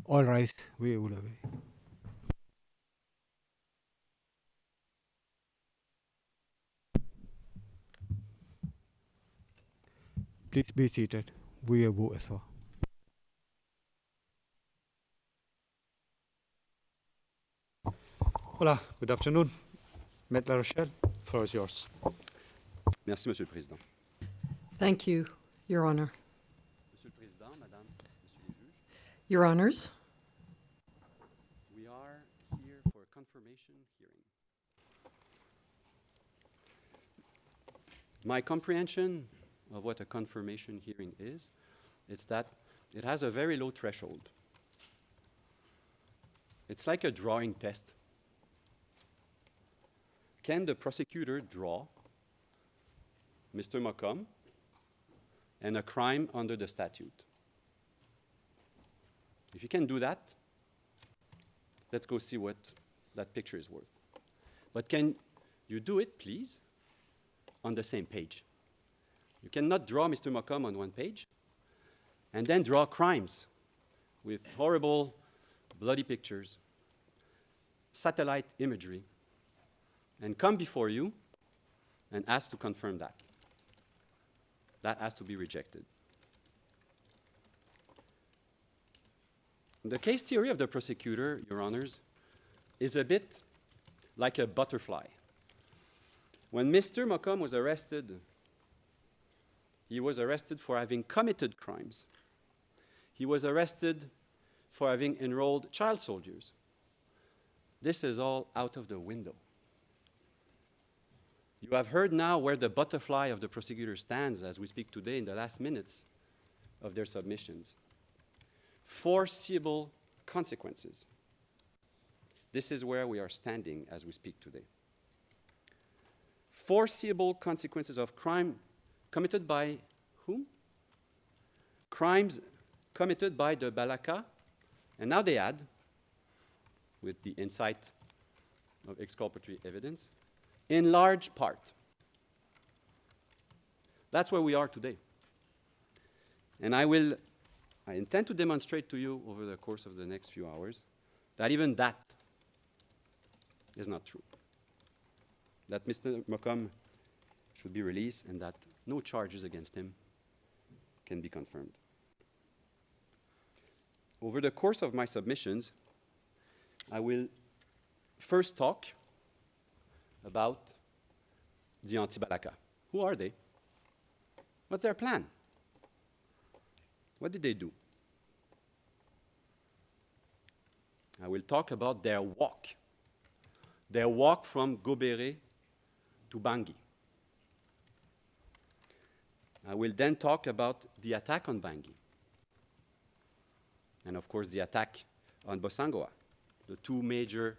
All rise. Oui, vous l'avez. Please be seated. Veuillez vous asseoir. Voilà. Good afternoon. Maître La Rochelle, floor is yours. Merci, Monsieur le Président. Thank you, Your Honor. Monsieur le Président, Madame, Monsieur les juges, Your Honors, we are here for a confirmation hearing. My comprehension of what a confirmation hearing is that it has a very low threshold. It's like a drawing test. Can the prosecutor draw Mr. Mokom and a crime under the statute? If you can do that, let's go see what that picture is worth. But can you do it, please, on the same page? You cannot draw Mr. Mokom on one page and then draw crimes with horrible, bloody pictures, satellite imagery, and come before you and ask to confirm that. That has to be rejected. The case theory of the prosecutor, Your Honors, is a bit like a butterfly. When Mr. Mokom was arrested, he was arrested for having committed crimes. He was arrested for having enrolled child soldiers. This is all out of the window. You have heard now where the butterfly of the prosecutor stands as we speak today in the last minutes of their submissions. Foreseeable consequences. This is where we are standing as we speak today. Foreseeable consequences of crime committed by whom? Crimes committed by the Balaka, and now they add, with the insight of exculpatory evidence, in large part. That's where we are today. And I intend to demonstrate to you over the course of the next few hours that even that is not true. That Mr. Mokom should be released and that no charges against him can be confirmed. Over the course of my submissions, I will first talk about the anti-Balaka. Who are they? What's their plan? What did they do? I will talk about their walk from Gobere to Bangui. I will then talk about the attack on Bangui, and of course the attack on Bosangoa, the two major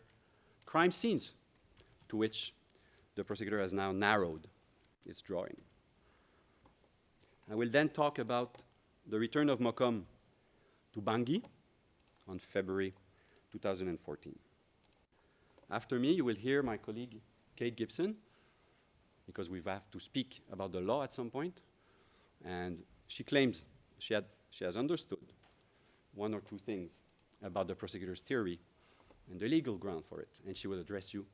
crime scenes to which the prosecutor has now narrowed its drawing. I will then talk about the return of Mokom to Bangui on February 2014. After me, you will hear my colleague Kate Gibson, because we have to speak about the law at some point, and she claims she has understood one or two things about the prosecutor's theory and the legal ground for it, and she will address you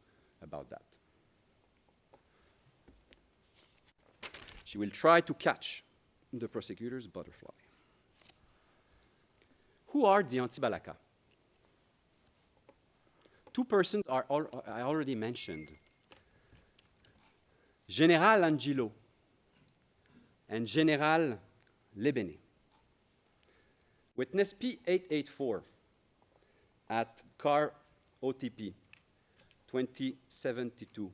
about that. She will try to catch the prosecutor's butterfly. Who are the anti-Balaka? Two persons I already mentioned. General Angelo and General Lebene. Witness P884 at car OTP 2072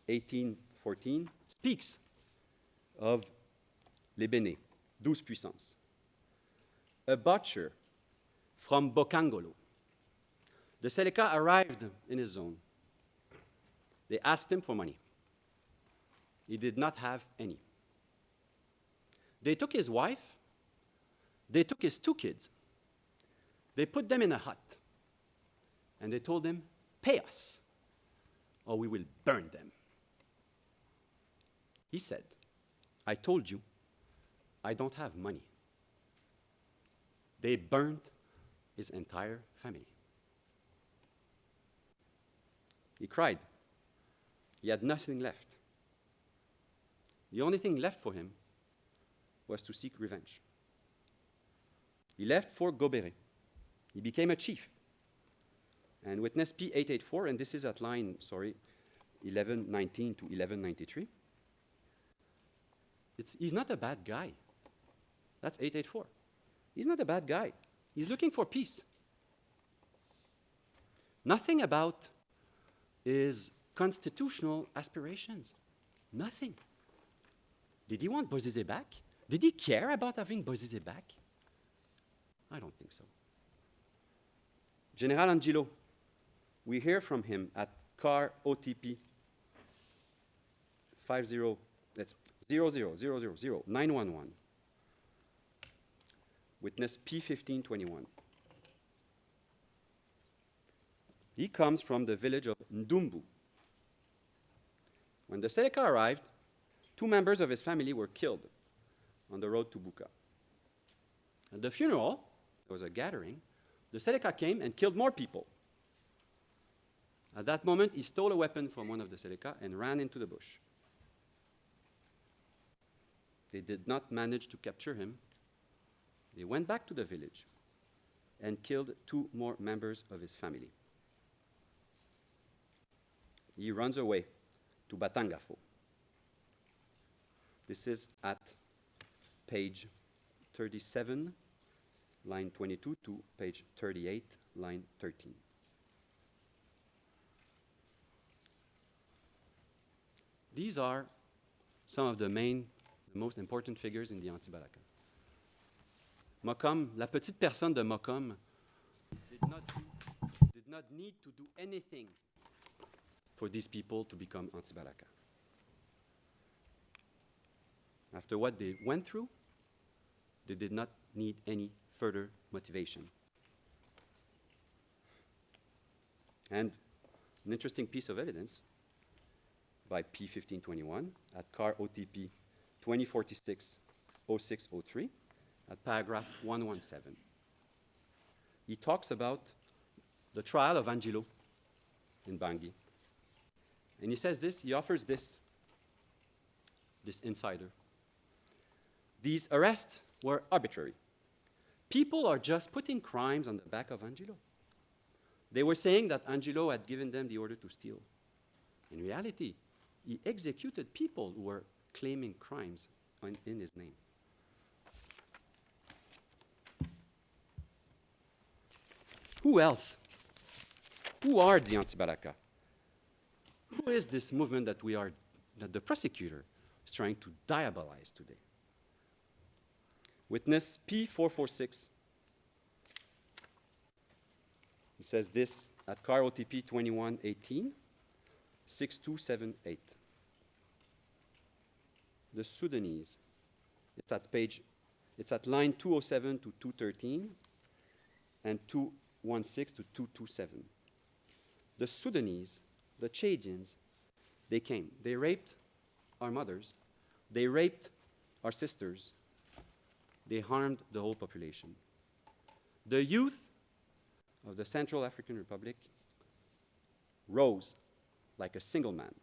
1814 speaks of Lebene, 12 puissance, a butcher from Bokangolo. The Seleka arrived in his zone. They asked him for money. He did not have any. They took his wife. They took his two kids. They put them in a hut. And they told him, pay us, or we will burn them. He said, I told you, I don't have money. They burned his entire family. He cried. He had nothing left. The only thing left for him was to seek revenge. He left for Goberet. He became a chief. And witness P884, and this is at line, 1119 to 1193. He's not a bad guy. That's 884. He's not a bad guy. He's looking for peace. Nothing about his constitutional aspirations. Nothing. Did he want Bozizé back? Did he care about having Bozizé back? I don't think so. General Angelo, we hear from him at car OTP 00000911. Witness P1521. He comes from the village of Ndumbu. When the Seleka arrived, 2 members of his family were killed on the road to Buka. At the funeral, there was a gathering. The Seleka came and killed more people. At that moment, he stole a weapon from one of the Seleka and ran into the bush. They did not manage to capture him. They went back to the village and killed 2 more members of his family. He runs away to Batangafo. This is at page 37, line 22, to page 38, line 13. These are some of the most important figures in the Anti-Balaka. Mokom, la petite personne de Mokom, did not need to do anything for these people to become Anti-Balaka. After what they went through, they did not need any further motivation. And an interesting piece of evidence by P1521 at car OTP 2046-0603 at paragraph 117. He talks about the trial of Angelo in Bangui. And he says this, he offers this insider. These arrests were arbitrary. People are just putting crimes on the back of Angelo. They were saying that Angelo had given them the order to steal. In reality, he executed people who were claiming crimes in his name. Who else? Who are the Anti-Balaka? Who is this movement that the prosecutor is trying to diabolize today? Witness P446. He says this at car OTP 2118-6278. The Sudanese. It's at line 207 to 213 and 216 to 227. The Sudanese, the Chadians, they came. They raped our mothers. They raped our sisters. They harmed the whole population. The youth of the Central African Republic rose like a single man.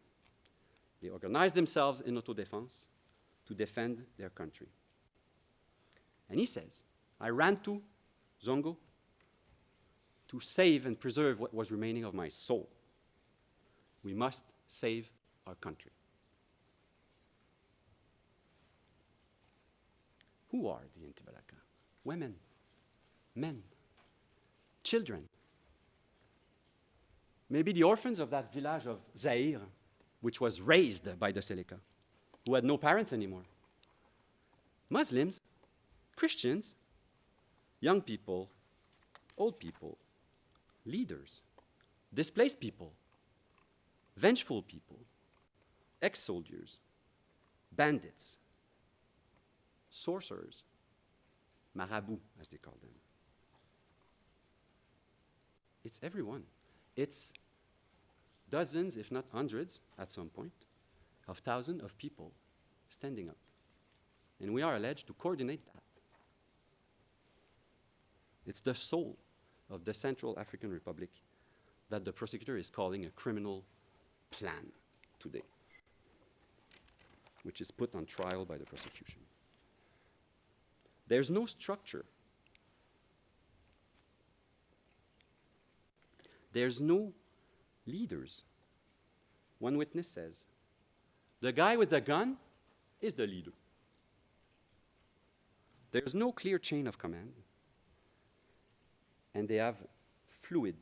They organized themselves in autodefense to defend their country. And he says, I ran to Zongo to save and preserve what was remaining of my soul. We must save our country. Who are the Anti-Balaka? Women, men, children. Maybe the orphans of that village of Zaire, which was raised by the Seleka, who had no parents anymore. Muslims, Christians, young people, old people, leaders, displaced people, vengeful people, ex-soldiers, bandits, sorcerers, marabout, as they call them. It's everyone. It's dozens, if not hundreds, at some point, of thousands of people standing up. And we are alleged to coordinate that. It's the soul of the Central African Republic that the prosecutor is calling a criminal plan today, which is put on trial by the prosecution. There's no structure. There's no leaders. One witness says, the guy with the gun is the leader. There's no clear chain of command. And they have fluid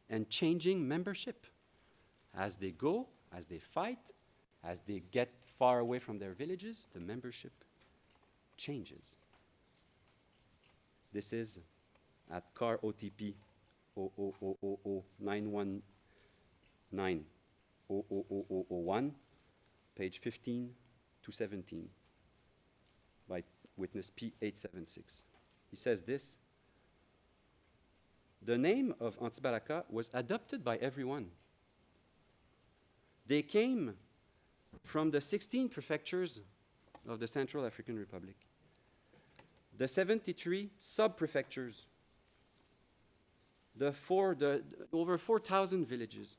and changing membership. As they go, as they fight, as they get far away from their villages, the membership changes. This is at CAR OTP 00091900001, page 15 to 17, by witness P876. He says this: the name of Antibalaka was adopted by everyone. They came from the 16 prefectures of the Central African Republic, the 73 sub-prefectures, the over 4,000 villages.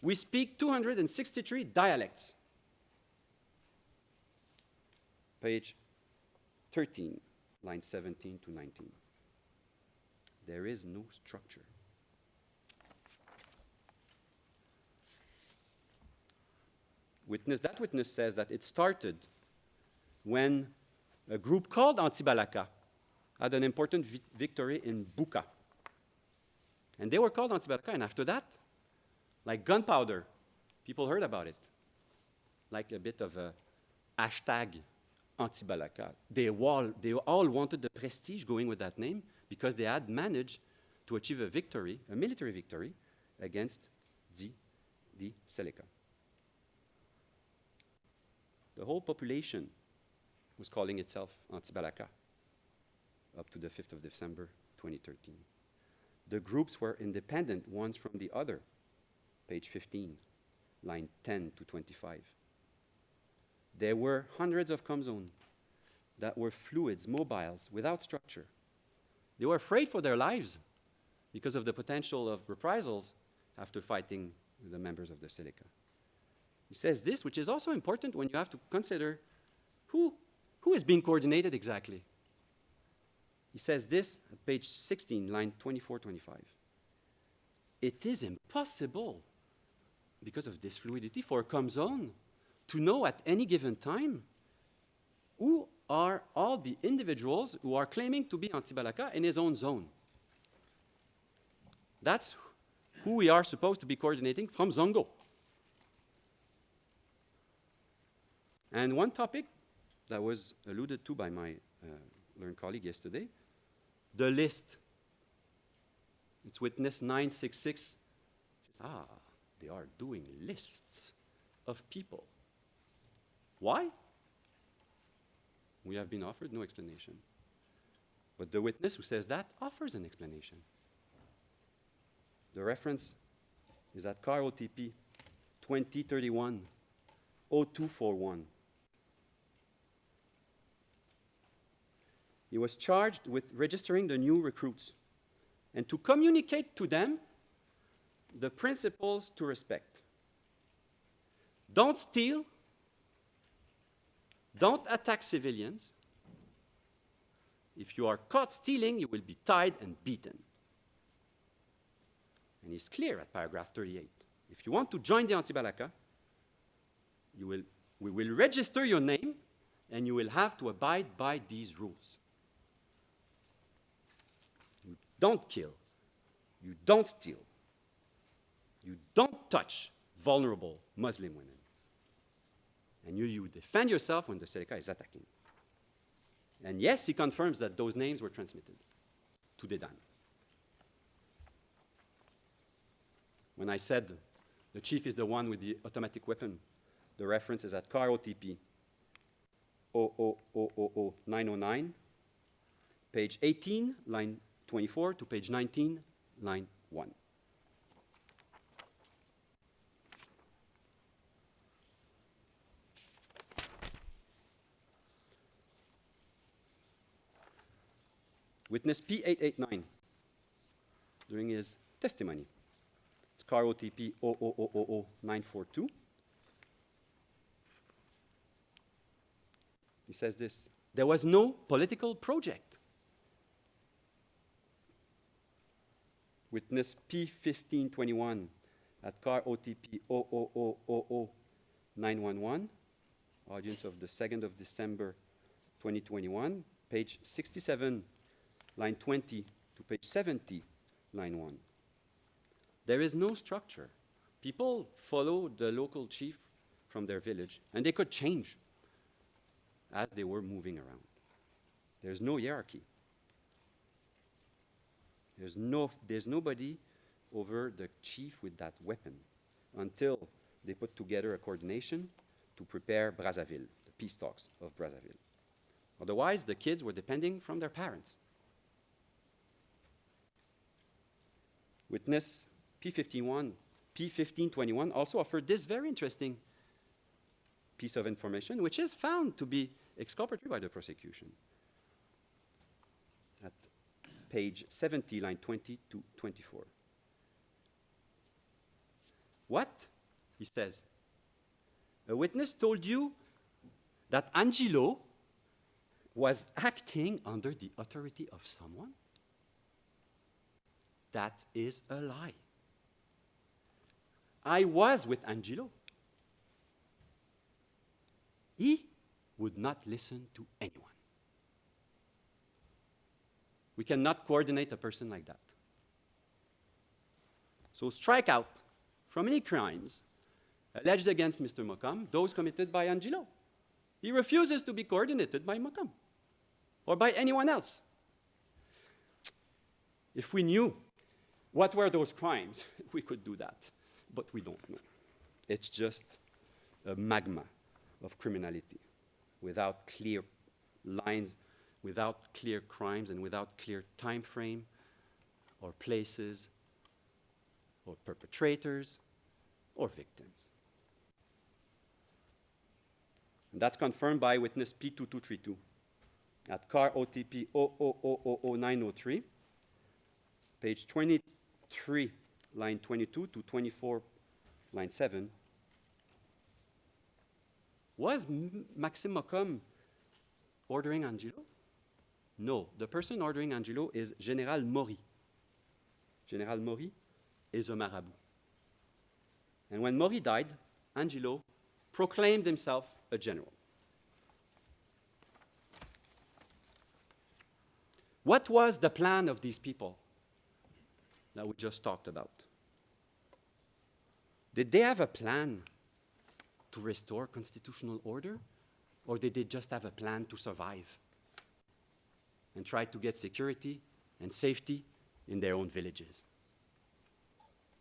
We speak 263 dialects. Page 13, line 17 to 19. There is no structure. That witness says that it started when a group called Antibalaka had an important victory in Buka. And they were called Antibalaka, and after that, like gunpowder, people heard about it. Like a bit of a hashtag Antibalaka. They all wanted the prestige going with that name because they had managed to achieve a victory, a military victory, against the Seleka. The whole population was calling itself Antibalaka up to the 5th of December 2013. The groups were independent ones from the other, page 15, line 10 to 25. There were hundreds of comzones that were fluids, mobiles, without structure. They were afraid for their lives because of the potential of reprisals after fighting the members of the Seleka. He says this, which is also important when you have to consider who is being coordinated exactly. He says this at page 16, line 24-25. It is impossible, because of this fluidity, for a comzone to know at any given time who are all the individuals who are claiming to be Antibalaka in his own zone. That's who we are supposed to be coordinating from Zongo. And one topic that was alluded to by my learned colleague yesterday, the list. It's witness 966. They are doing lists of people. Why? We have been offered no explanation. But the witness who says that offers an explanation. The reference is at CAR OTP 2031-0241. He was charged with registering the new recruits and to communicate to them the principles to respect. Don't steal. Don't attack civilians. If you are caught stealing, you will be tied and beaten. And he's clear at paragraph 38. If you want to join the Antibalaka, we will register your name and you will have to abide by these rules. You don't kill. You don't steal. You don't touch vulnerable Muslim women. And you defend yourself when the Seleka is attacking. And yes, he confirms that those names were transmitted to Dedan. When I said the chief is the one with the automatic weapon, the reference is at CAR OTP 0000909, page 18, line 24 to page 19, line 1. Witness P889. during his testimony. It's car OTP 0000942. He says this: there was no political project. Witness P1521 at car OTP 0000911, audience of the 2nd of December 2021, page 67, line 20 to page 70, line 1. There is no structure. People follow the local chief from their village, and they could change as they were moving around. There's no hierarchy. There's nobody over the chief with that weapon until they put together a coordination to prepare Brazzaville, the peace talks of Brazzaville. Otherwise, the kids were depending from their parents. Witness P1521 also offered this very interesting piece of information, which is found to be exculpatory by the prosecution. At page 70, line 20 to 24. What? He says, a witness told you that Angelo was acting under the authority of someone? That is a lie. I was with Angelo. He would not listen to anyone. We cannot coordinate a person like that. So strike out from any crimes alleged against Mr. Mokom, those committed by Angelo. He refuses to be coordinated by Mokom or by anyone else. If we knew what were those crimes, we could do that, but we don't know. It's just a magma of criminality without clear lines, without clear crimes, and without clear time frame or places or perpetrators or victims. And that's confirmed by witness P2232 at car OTP 0000903, page 23, line 22 to 24, line 7. Was Maxime Mokom ordering Angelo? No, the person ordering Angelo is General Maury. General Maury is a marabout. And when Maury died, Angelo proclaimed himself a general. What was the plan of these people that we just talked about? Did they have a plan to restore constitutional order, or did they just have a plan to survive and try to get security and safety in their own villages?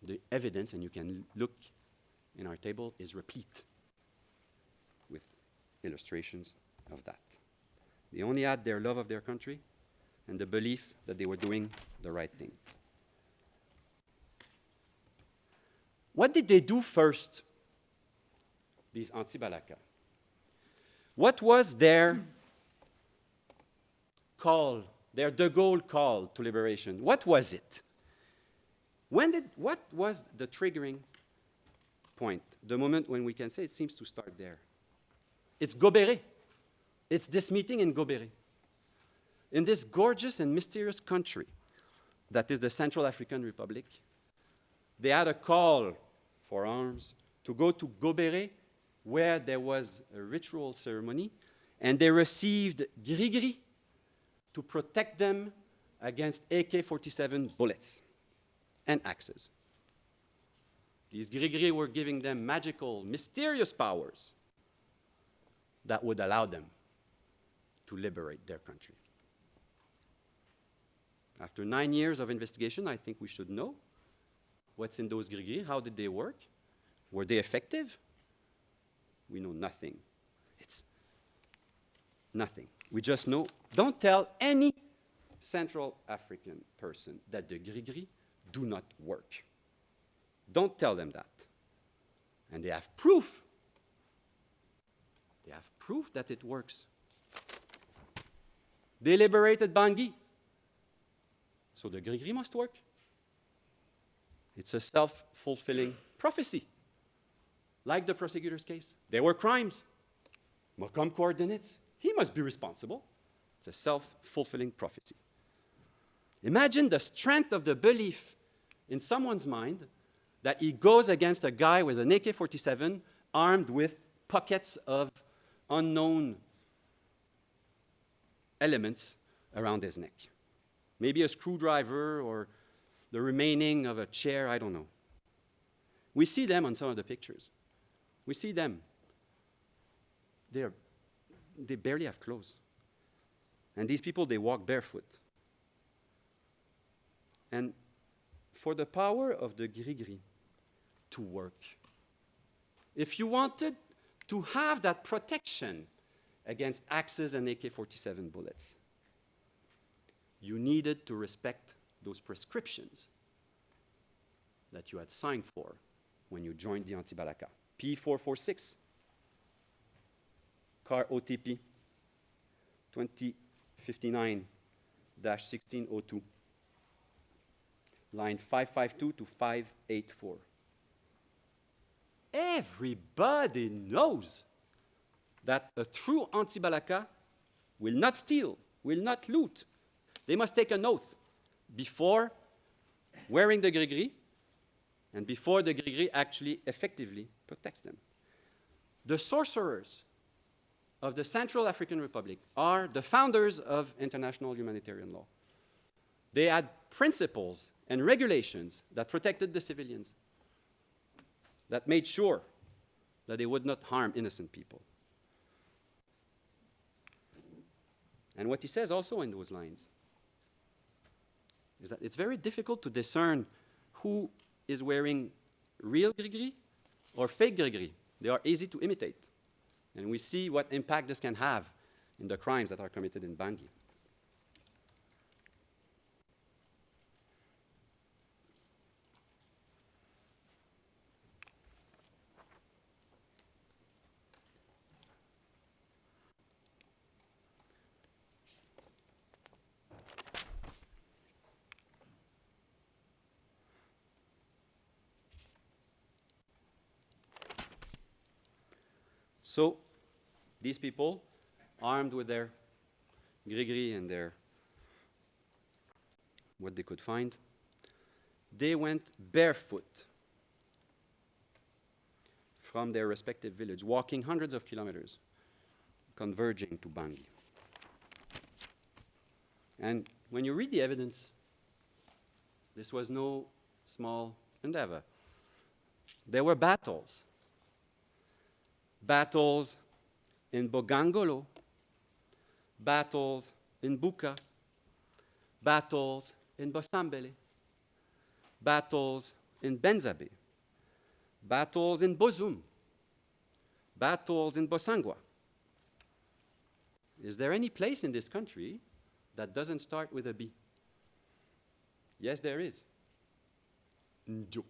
The evidence, and you can look in our table, is replete with illustrations of that. They only had their love of their country and the belief that they were doing the right thing. What did they do first, these anti-Balaka? What was their call, their De Gaulle call to liberation? What was it? What was the triggering point, the moment when we can say it seems to start there? It's Gobéré. It's this meeting in Gobéré. In this gorgeous and mysterious country that is the Central African Republic, they had a call for arms to go to Gobéré, where there was a ritual ceremony, and they received gris-gris to protect them against AK-47 bullets and axes. These gris-gris were giving them magical, mysterious powers that would allow them to liberate their country. After 9 years of investigation, I think we should know what's in those gris-gris. How did they work? Were they effective? We know nothing. It's nothing. We just know, don't tell any Central African person that the gris-gris do not work. Don't tell them that. And they have proof. They have proof that it works. They liberated Bangui. So the gris-gris must work. It's a self-fulfilling prophecy. Like the prosecutor's case, there were crimes. Mokom coordinates, he must be responsible. It's a self-fulfilling prophecy. Imagine the strength of the belief in someone's mind that he goes against a guy with an AK-47 armed with pockets of unknown elements around his neck. Maybe a screwdriver or the remaining of a chair, I don't know. We see them on some of the pictures. We see them. They barely have clothes. And these people, they walk barefoot. And for the power of the gris-gris to work, if you wanted to have that protection against axes and AK-47 bullets, you needed to respect those prescriptions that you had signed for when you joined the Anti-Balaka. P446, car OTP 2059-1602, line 552 to 584. Everybody knows that a true anti-Balaka will not steal, will not loot. They must take an oath before wearing the gris-gris and before the gris-gris actually effectively protects them. The sorcerers of the Central African Republic are the founders of international humanitarian law. They had principles and regulations that protected the civilians, that made sure that they would not harm innocent people. And what he says also in those lines is that it's very difficult to discern who is wearing real gris-gris or fake gris-gris. They are easy to imitate. And we see what impact this can have in the crimes that are committed in Bangui. So these people, armed with their gris-gris and their what they could find, they went barefoot from their respective village, walking hundreds of kilometers, converging to Bangui. And when you read the evidence, this was no small endeavor. There were battles. Battles in Bogangolo, battles in Buka, battles in Bosambele, battles in Benzabe, battles in Bozum, battles in Bosangwa. Is there any place in this country that doesn't start with a B? Yes, there is. Njo.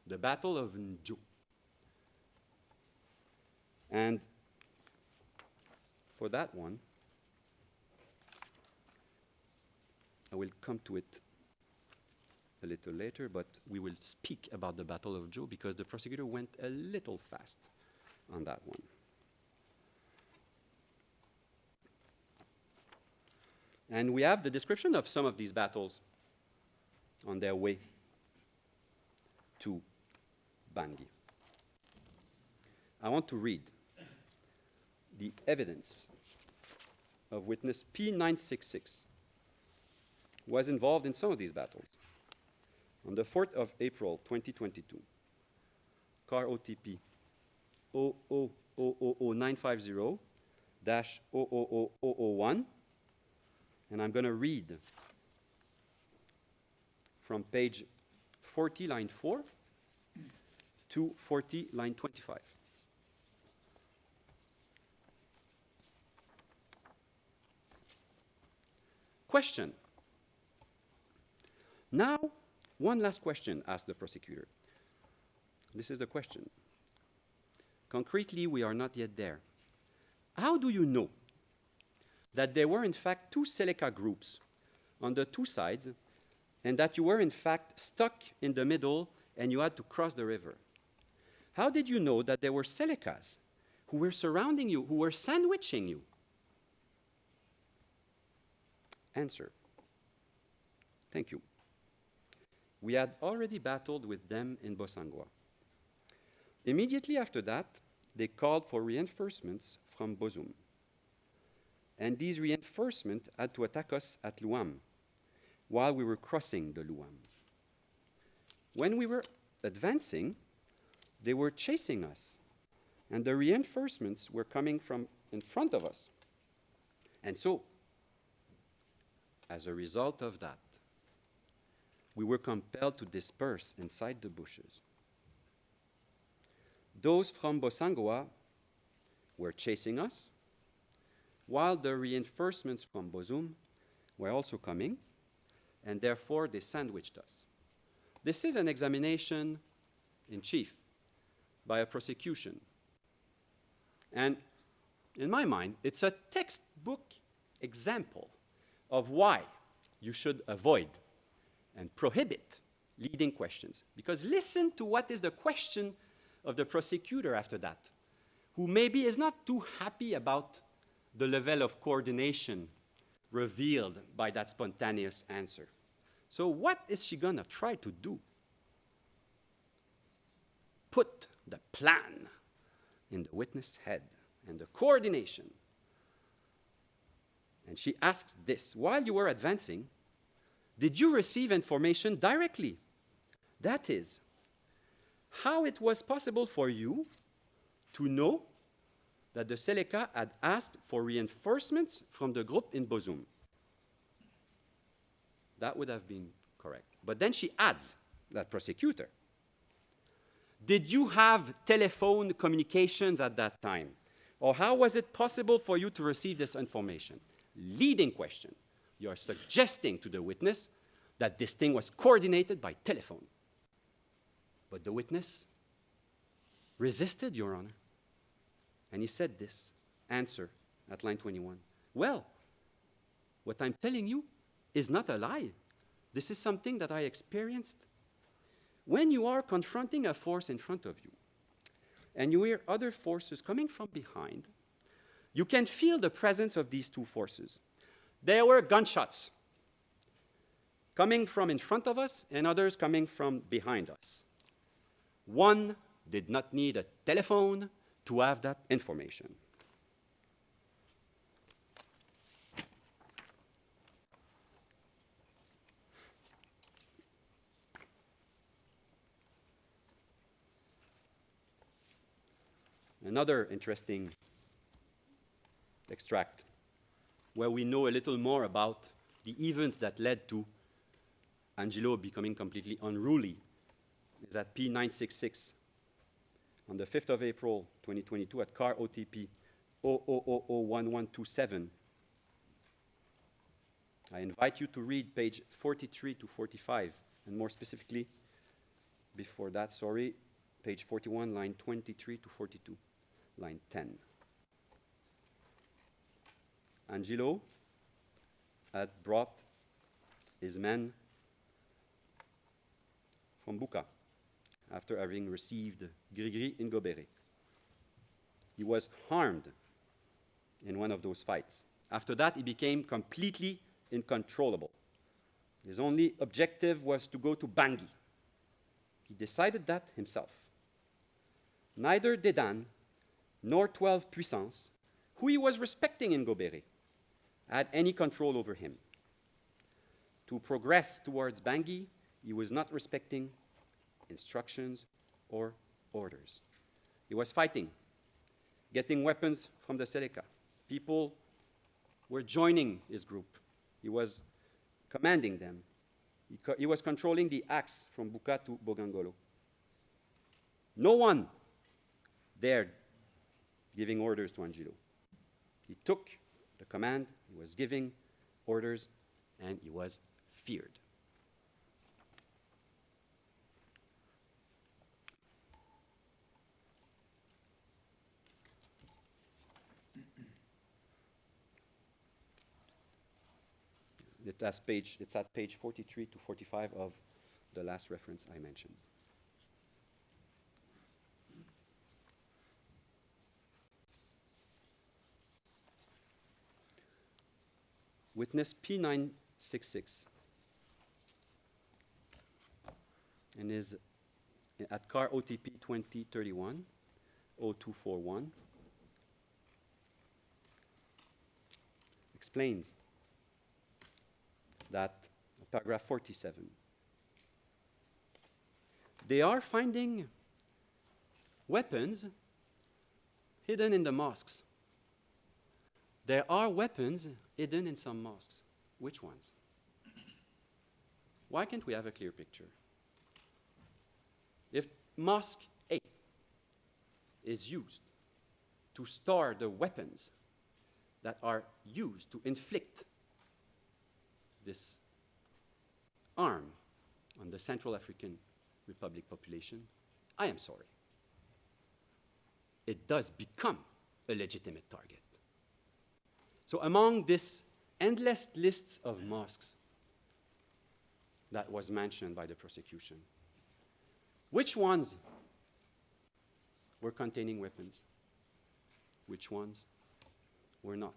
The Battle of Njo. And for that one, I will come to it a little later, but we will speak about the Battle of Njo because the prosecutor went a little fast on that one. And we have the description of some of these battles on their way to Bangui. I want to read the evidence of witness P966 who was involved in some of these battles. On the 4th of April, 2022, car OTP 0000950-00001, and I'm going to read from page 40, line 4, to 40, line 25. Question. Now, one last question, asked the prosecutor. This is the question. Concretely, we are not yet there. How do you know that there were, in fact, two Seleka groups on the two sides and that you were in fact stuck in the middle and you had to cross the river? How did you know that there were Selecas who were surrounding you, who were sandwiching you? Answer. Thank you. We had already battled with them in Bossangoa. Immediately after that, they called for reinforcements from Bozum. And these reinforcements had to attack us at Luam while we were crossing the Luam. When we were advancing, they were chasing us, and the reinforcements were coming from in front of us. And so, as a result of that, we were compelled to disperse inside the bushes. Those from Bossangoa were chasing us, while the reinforcements from Bozum were also coming, and therefore they sandwiched us. This is an examination in chief by a prosecution. And in my mind, it's a textbook example of why you should avoid and prohibit leading questions. Because listen to what is the question of the prosecutor after that, who maybe is not too happy about the level of coordination revealed by that spontaneous answer. So what is she going to try to do? Put the plan in the witness' head and the coordination. And she asks this: while you were advancing, did you receive information directly? That is, how it was possible for you to know that the Seleka had asked for reinforcements from the group in Bozum. That would have been correct. But then she adds, that prosecutor, did you have telephone communications at that time? Or how was it possible for you to receive this information? Leading question. You are suggesting to the witness that this thing was coordinated by telephone. But the witness resisted, Your Honor. And he said this, answer, at line 21. Well, what I'm telling you is not a lie. This is something that I experienced. When you are confronting a force in front of you, and you hear other forces coming from behind, you can feel the presence of these two forces. There were gunshots coming from in front of us and others coming from behind us. One did not need a telephone to have that information. Another interesting extract where we know a little more about the events that led to Angelo becoming completely unruly is at P966 on the 5th of April 2022 at car OTP 0001127. I invite you to read page 43 to 45, and more specifically, before that, sorry, page 41, line 23 to 42, line 10. Angelo had brought his men from Buka after having received Grigri in Gobere. He was harmed in one of those fights. After that, he became completely uncontrollable. His only objective was to go to Bangui. He decided that himself. Neither Dedan nor 12 Puissance, who he was respecting in Gobere, had any control over him. To progress towards Bangui, he was not respecting instructions or orders. He was fighting, getting weapons from the Seleka. People were joining his group. He was commanding them. He was controlling the axe from Buka to Bogangolo. No one dared giving orders to Angelo. He took the command, he was giving orders, and he was feared. It's at page 43 to 45 of the last reference I mentioned. Witness P966 and is at car OTP 2031 0241 explains that, paragraph 47, they are finding weapons hidden in the mosques. There are weapons hidden in some mosques. Which ones? Why can't we have a clear picture? If Mosque A is used to store the weapons that are used to inflict this harm on the Central African Republic population, I am sorry. It does become a legitimate target. So among this endless list of mosques that was mentioned by the prosecution, which ones were containing weapons? Which ones were not?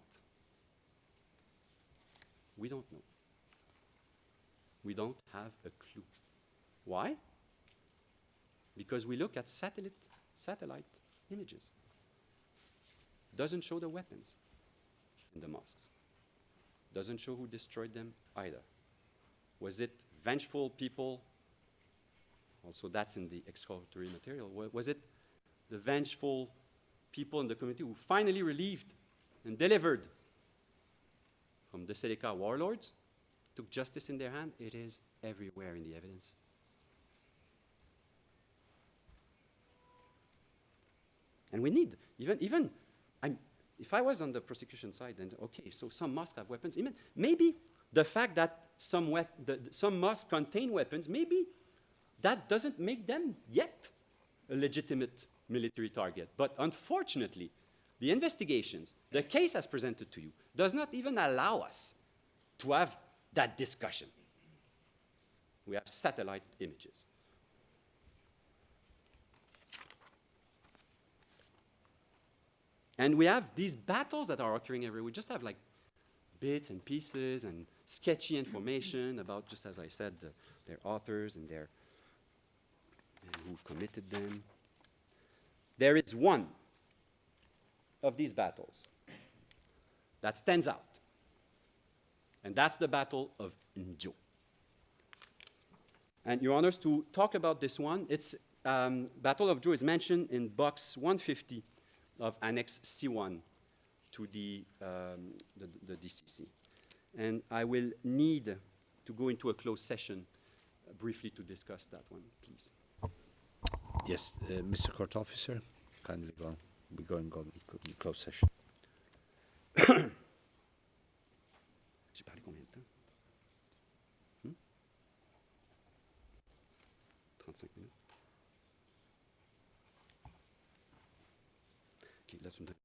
We don't know. We don't have a clue. Why? Because we look at satellite images. Doesn't show the weapons in the mosques. Doesn't show who destroyed them either. Was it vengeful people? Also, that's in the exculpatory material. Was it the vengeful people in the community who finally relieved and delivered from the Seleka warlords, took justice in their hand? It is everywhere in the evidence. And we need, if I was on the prosecution side, then okay, so some mosques have weapons. Maybe the fact that some mosques contain weapons, maybe that doesn't make them yet a legitimate military target. But unfortunately, the investigations, the case as presented to you, does not even allow us to have that discussion. We have satellite images. And we have these battles that are occurring everywhere. We just have like bits and pieces and sketchy information about, just as I said, their authors and who committed them. There is one of these battles that stands out, and that's the Battle of Njo. And Your Honors, to talk about this one, it's Battle of Njo is mentioned in box 150 of Annex C1 to the DCC. And I will need to go into a closed session briefly to discuss that one, please. Yes, Mr. Court Officer, kindly go on. We're going on in closed session. J'ai parlé combien de temps? 35 minutes. OK, là, tu me donnes.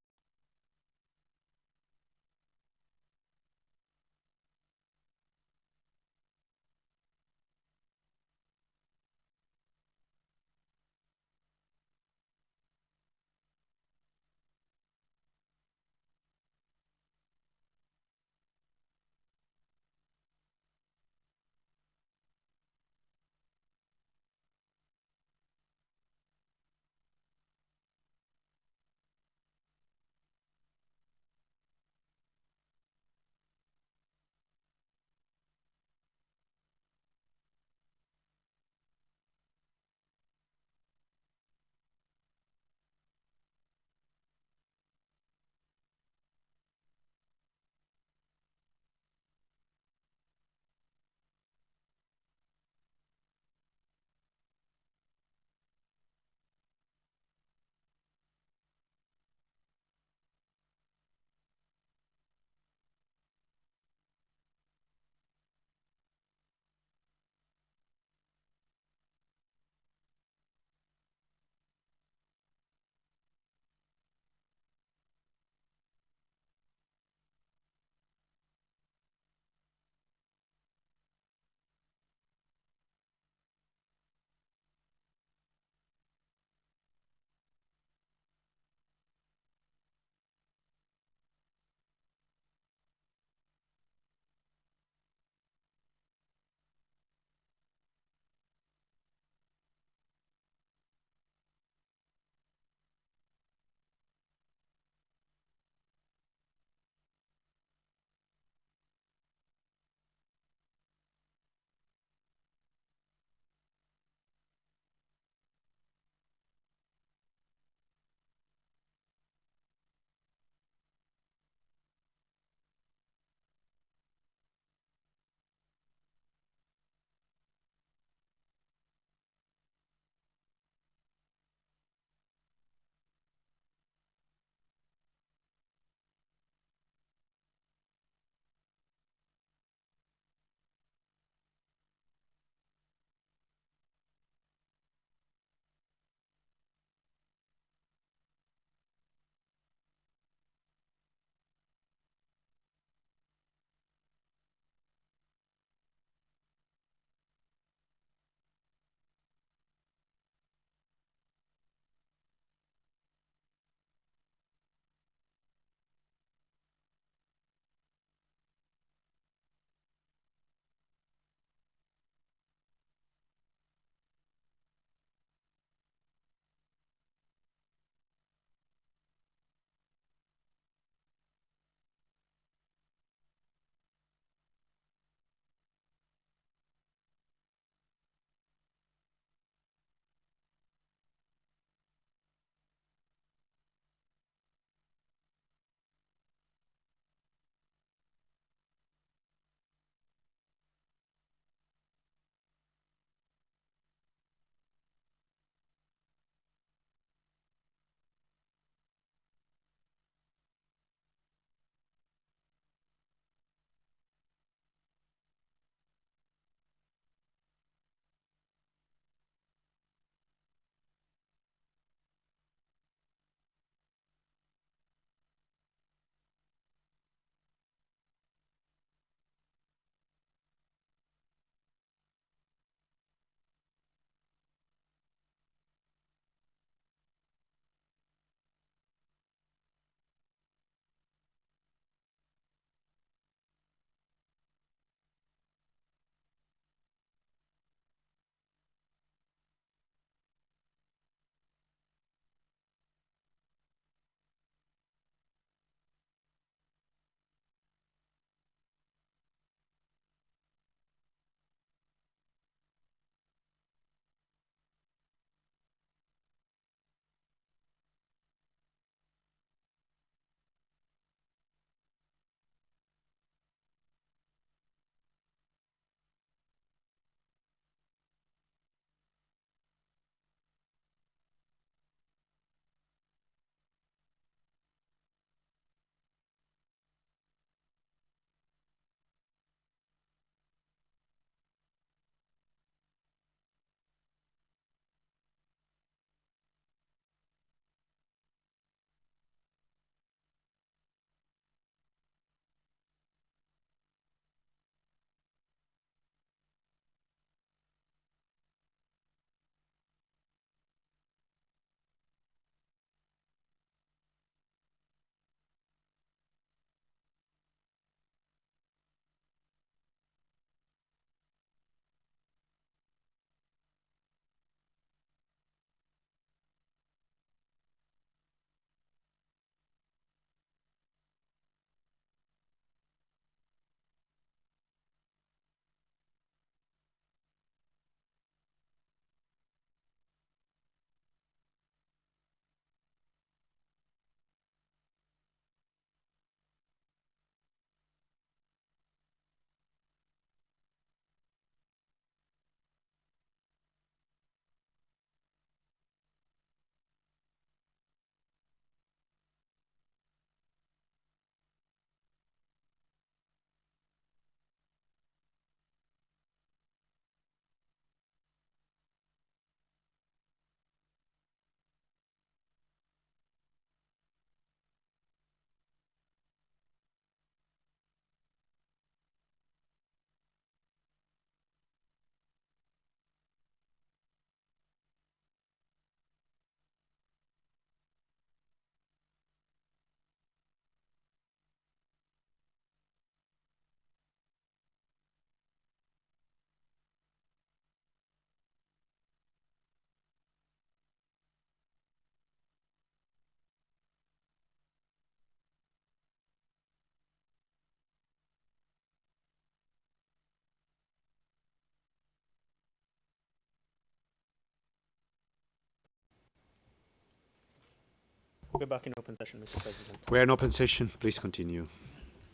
We're back in open session, Mr. President. We're in open session. Please continue,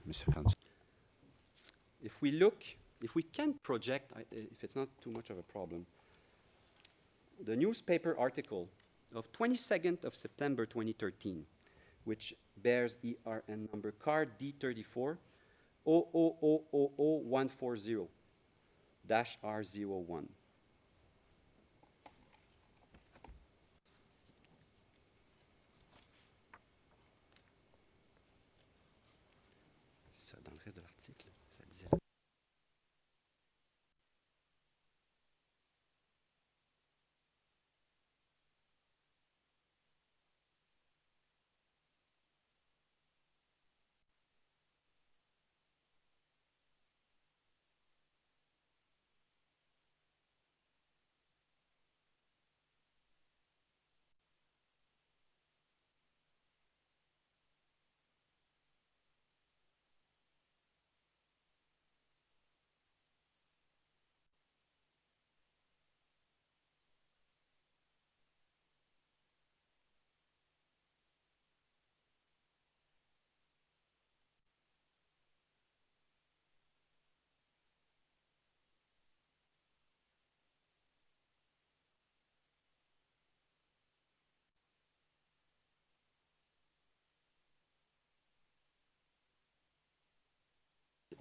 Mr. Council. If we look, if we can project, if it's not too much of a problem, the newspaper article of 22nd of September 2013, which bears ERN number card D34 0000140-R01. Ça, dans le reste de l'article, ça disait.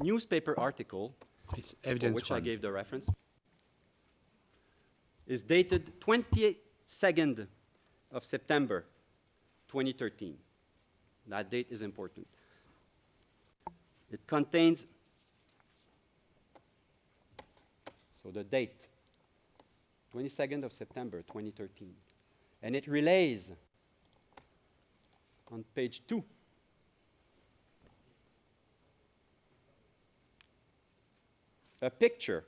Newspaper article, It's for evidence which I one. gave the reference, is dated 22nd of September 2013. That date is important. It contains, so the date, 22nd of September 2013, and it relays on page 2. A picture.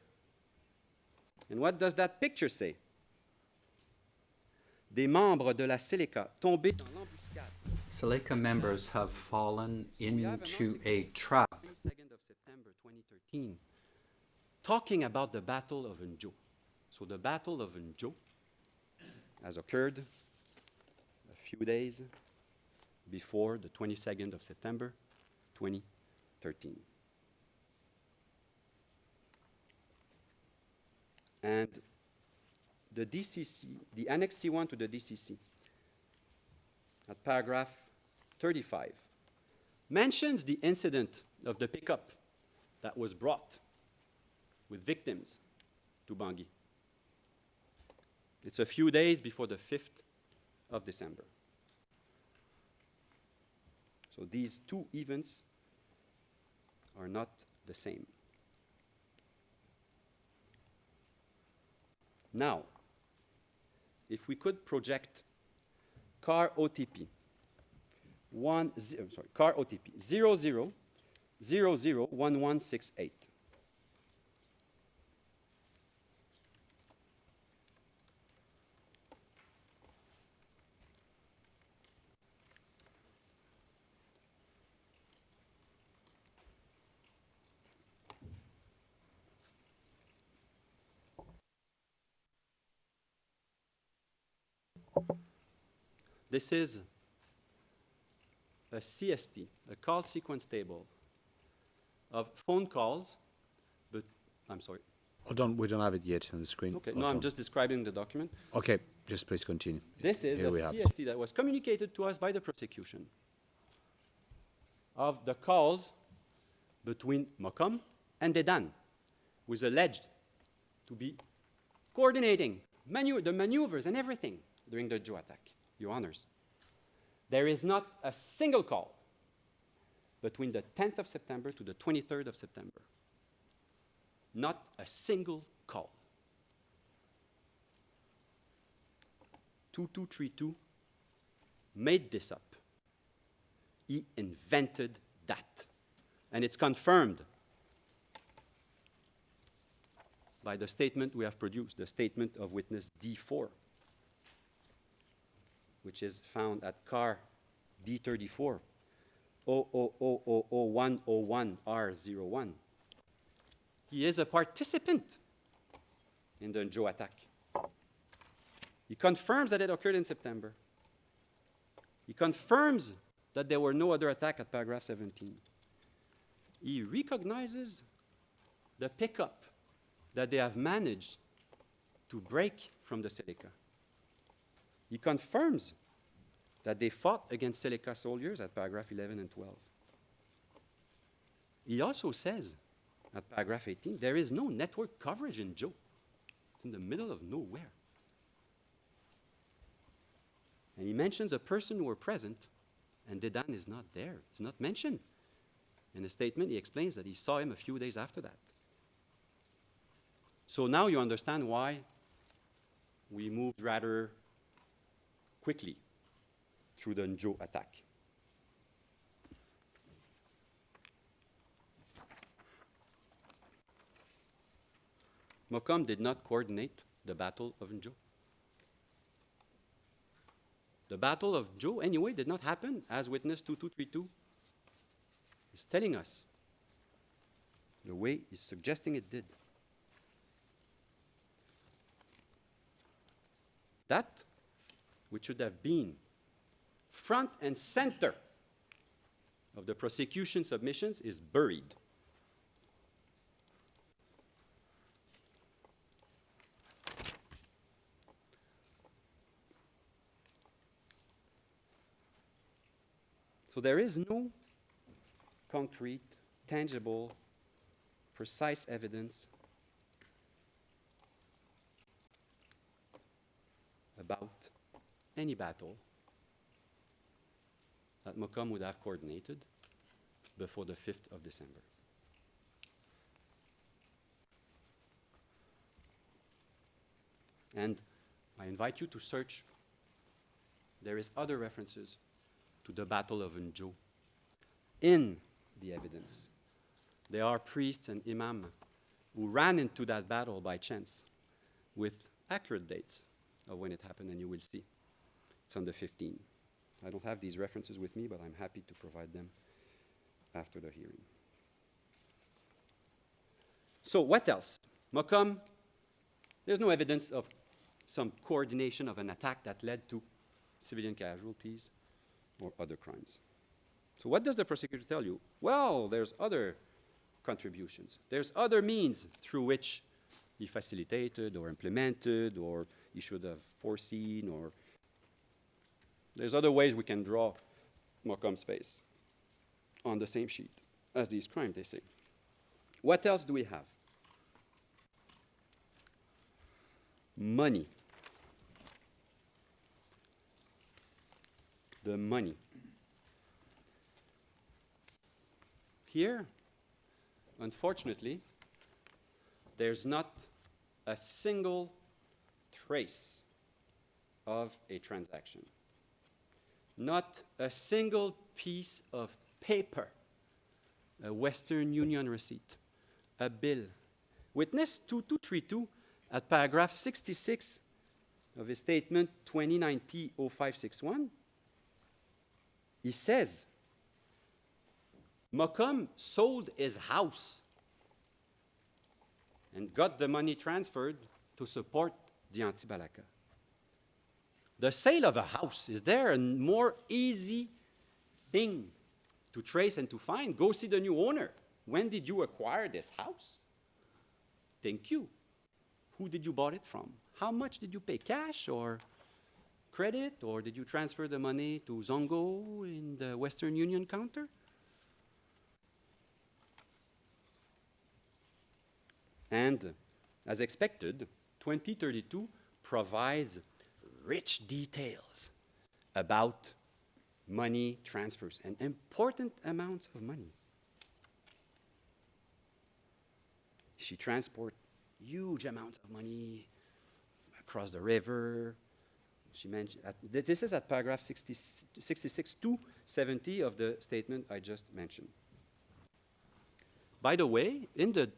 And what does that picture say? Des membres de la Seleka tombés dans l'embuscade. Seleka members have fallen We have an into article, a trap 22nd of September 2013, talking about the Battle of Njo. So the Battle of Njo has occurred a few days before the 22nd of September 2013. And the DCC, the Annex C1 to the DCC, at paragraph 35, mentions the incident of the pickup that was brought with victims to Bangui. It's a few days before the 5th of December. So these two events are not the same. Now, if we could project car OTP car OTP 00001168. This is a CST, a call sequence table of phone calls, but I'm sorry. Hold on, we don't have it yet on the screen. Okay, Hold no, I'm on. just describing the document. Okay, just please continue. This is Here a we have it. CST that was communicated to us by the prosecution of the calls between Mokom and Dedan, who is alleged to be coordinating the maneuvers and everything during the Joe attack, Your Honors. There is not a single call between the 10th of September to the 23rd of September. Not a single call. 2232 made this up. He invented that. And it's confirmed by the statement we have produced, the statement of witness D4, which is found at car D34, 0000101R01. He is a participant in the Njo attack. He confirms that it occurred in September. He confirms that there were no other attack at paragraph 17. He recognizes the pickup that they have managed to break from the Seleka. He confirms that they fought against Seleka soldiers at paragraph 11 and 12. He also says at paragraph 18, there is no network coverage in Joe. It's in the middle of nowhere. And he mentions a person who were present, and Dedan is not there. He's not mentioned. In a statement, he explains that he saw him a few days after that. So now you understand why we moved rather quickly through the Njo attack. Mokom did not coordinate the Battle of Njo. The Battle of Njo, anyway, did not happen, as witness 2232 is telling us, the way he's suggesting it did. That which should have been front and center of the prosecution submissions is buried. So there is no concrete, tangible, precise evidence about any battle that Mokom would have coordinated before the 5th of December. And I invite you to search. There is other references to the Battle of Njo in the evidence. There are priests and imams who ran into that battle by chance with accurate dates of when it happened, and you will see. It's on the 15th. I don't have these references with me, but I'm happy to provide them after the hearing. So what else? Mokom, there's no evidence of some coordination of an attack that led to civilian casualties or other crimes. So what does the prosecutor tell you? Well, there's other contributions. There's other means through which he facilitated or implemented or he should have foreseen, or there's other ways we can draw Mokom's face on the same sheet as these crimes, they say. What else do we have? Money. The money. Here, unfortunately, there's not a single trace of a transaction. Not a single piece of paper, a Western Union receipt, a bill. Witness 2232 at paragraph 66 of his statement 2090-0561, he says, Mokom sold his house and got the money transferred to support the anti-Balaka. The sale of a house, is there a more easy thing to trace and to find? Go see the new owner. When did you acquire this house? Thank you. Who did you buy it from? How much did you pay? Cash or credit? Or did you transfer the money to Zongo in the Western Union counter? And as expected, 2032 provides rich details about money transfers and important amounts of money. She transports huge amounts of money across the river. She mentioned, this is at paragraph 66 to 70 of the statement I just mentioned. By the way, in the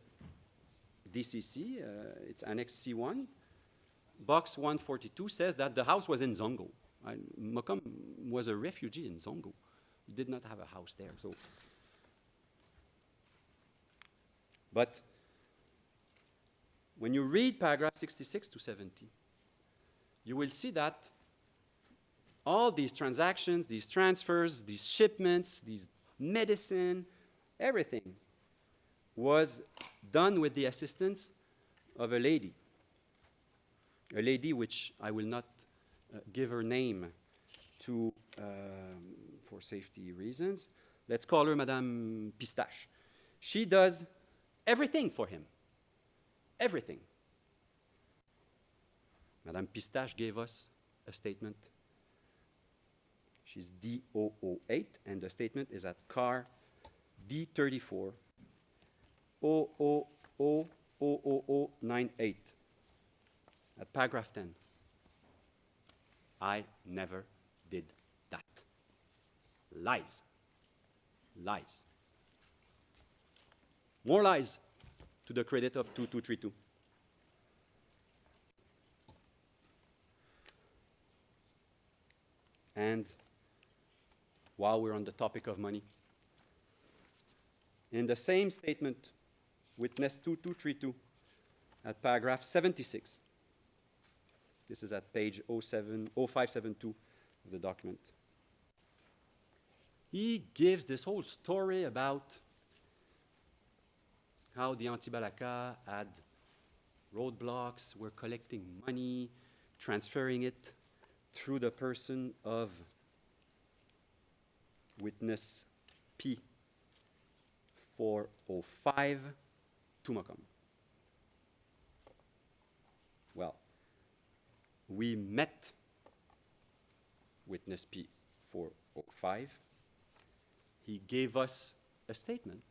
DCC, it's Annex C1, Box 142 says that the house was in Zongo. Mokom was a refugee in Zongo. He did not have a house there. So, but when you read paragraph 66 to 70, you will see that all these transactions, these transfers, these shipments, these medicine, everything was done with the assistance of a lady which I will not give her name to for safety reasons. Let's call her Madame Pistache. She does everything for him. Everything. Madame Pistache gave us a statement. She's D008, and the statement is at car D34 0000098 at paragraph 10. I never did that. Lies. Lies. More lies to the credit of 2232. And while we're on the topic of money, in the same statement, witness 2232 at paragraph 76, this is at page 0572 of the document, he gives this whole story about how the Anti-Balaka had roadblocks, were collecting money, transferring it through the person of witness P405 to Mokom. Well, we met witness P405. He gave us a statement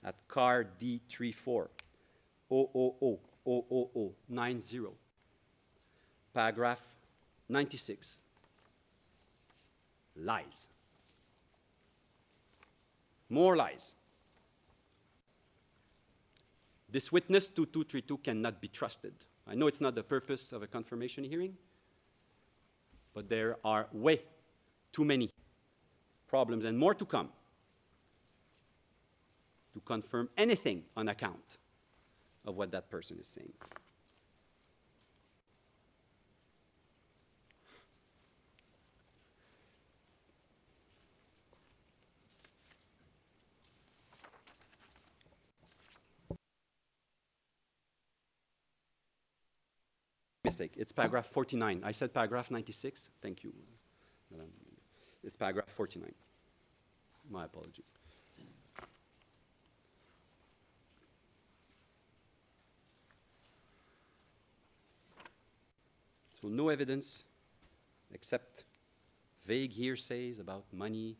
at car D34 0000090, paragraph 96. Lies. More lies. This witness 2232 cannot be trusted. I know it's not the purpose of a confirmation hearing, but there are way too many problems and more to come to confirm anything on account of what that person is saying. Mistake. It's paragraph 49. I said paragraph 96. Thank you, Madam. It's paragraph 49. My apologies. So no evidence except vague hearsays about money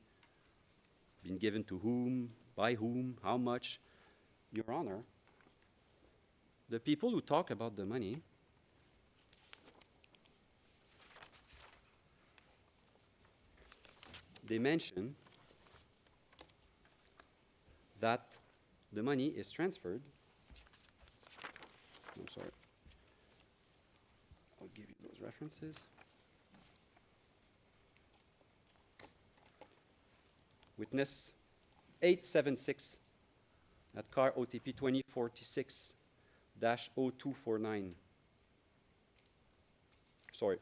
being given to whom, by whom, how much. Your Honor, the people who talk about the money they mention that the money is transferred. I'm sorry. I'll give you those references. Witness 876 at car OTP 2046-0249. Sorry.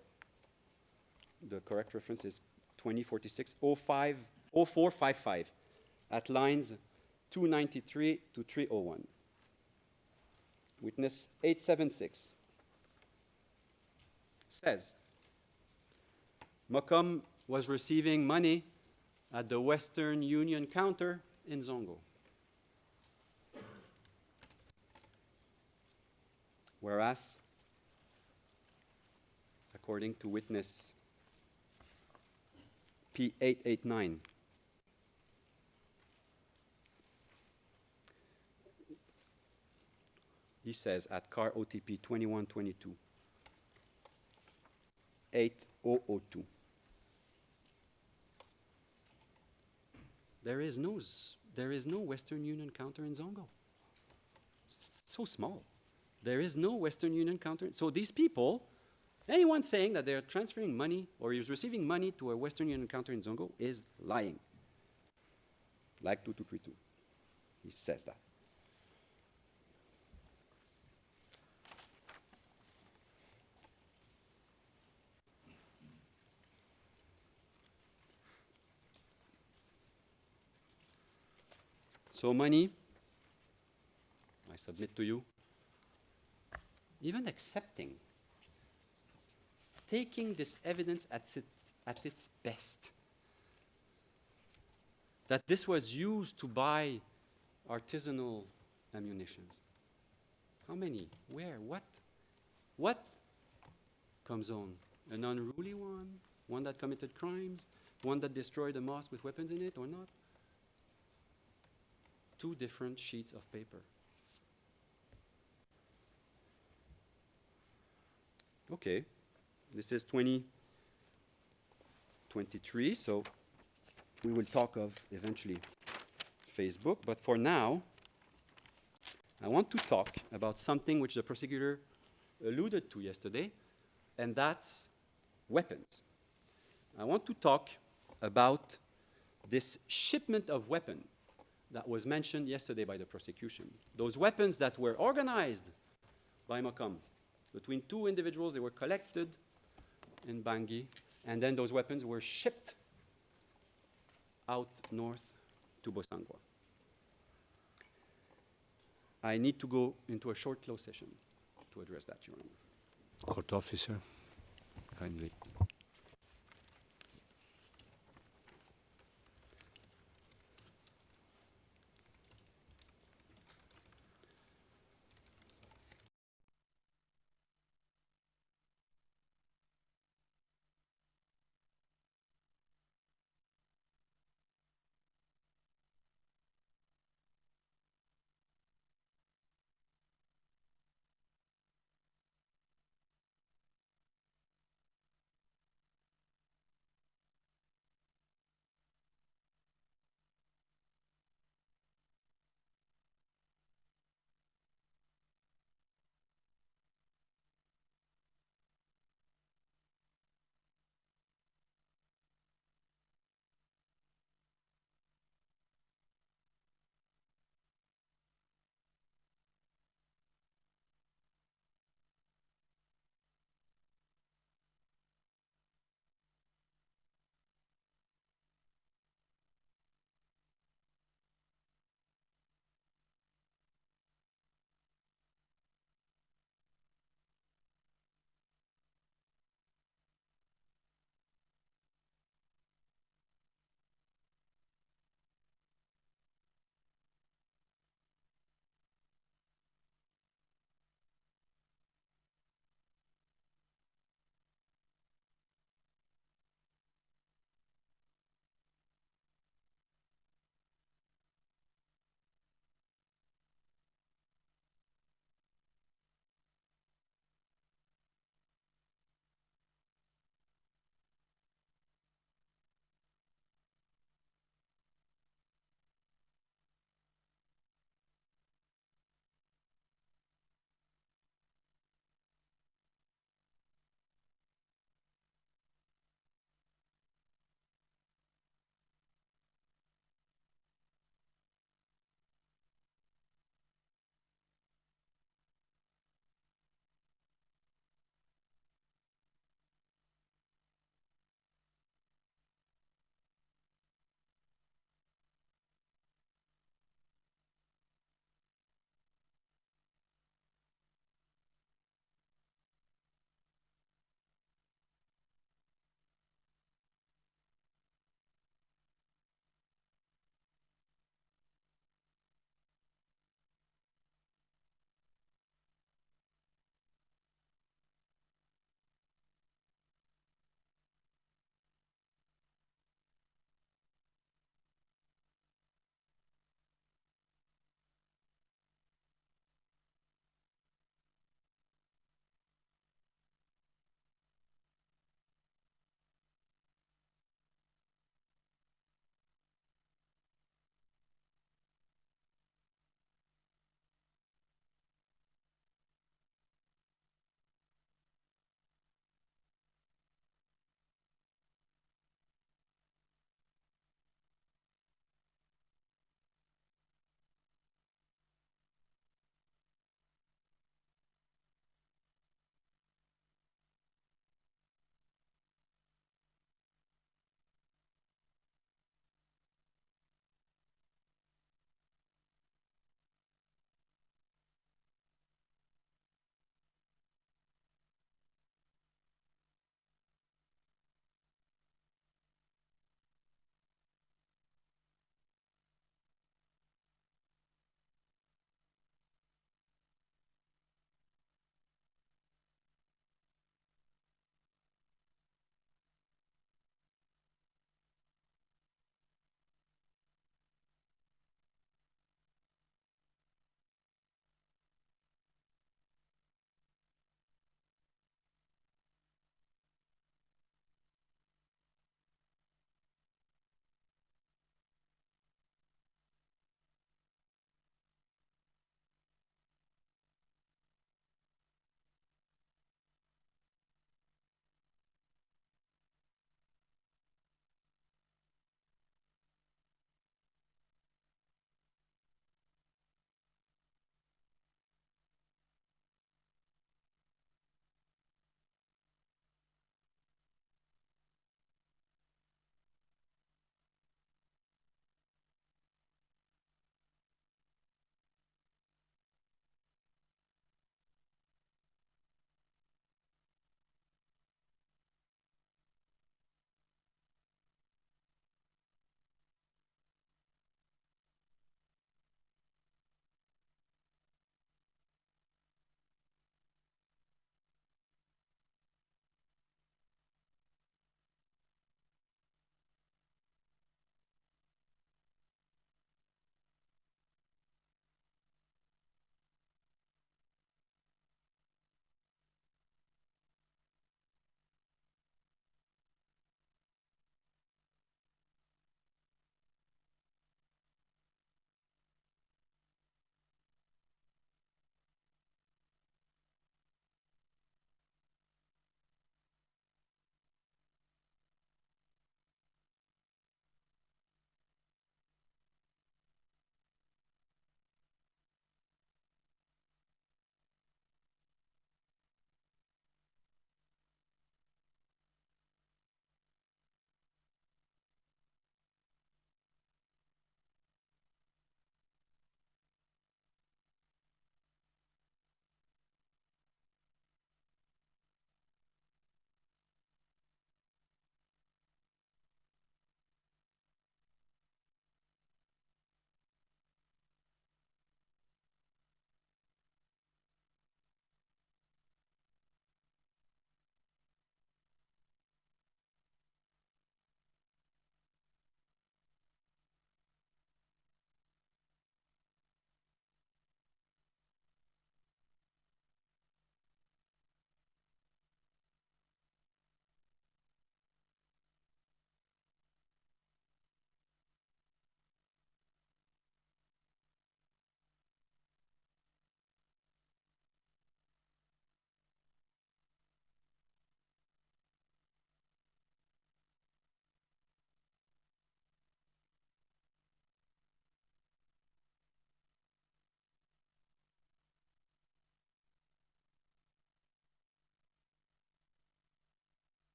The correct reference is 2046-0455 at lines 293 to 301. Witness 876 says Mokom was receiving money at the Western Union counter in Zongo. Whereas, according to witness P889, he says at car OTP 2122 8002. There is no Western Union counter in Zongo. It's so small. There is no Western Union counter. So these people, anyone saying that they're transferring money or is receiving money to a Western Union counter in Zongo is lying. Like 2232. He says that. So money, I submit to you, even accepting, taking this evidence at its best, that this was used to buy artisanal ammunition. How many? Where? What? What comes on? An unruly one? One that committed crimes? One that destroyed a mosque with weapons in it or not? Two different sheets of paper. Okay, this is 2023, so we will talk of eventually Facebook, but for now, I want to talk about something which the prosecutor alluded to yesterday, and that's weapons. I want to talk about this shipment of weapons that was mentioned yesterday by the prosecution. Those weapons that were organized by Mokom. Between two individuals, they were collected in Bangui, and then those weapons were shipped out north to Bosangwa. I need to go into a short closed session to address that, Your Honor. Court officer, kindly.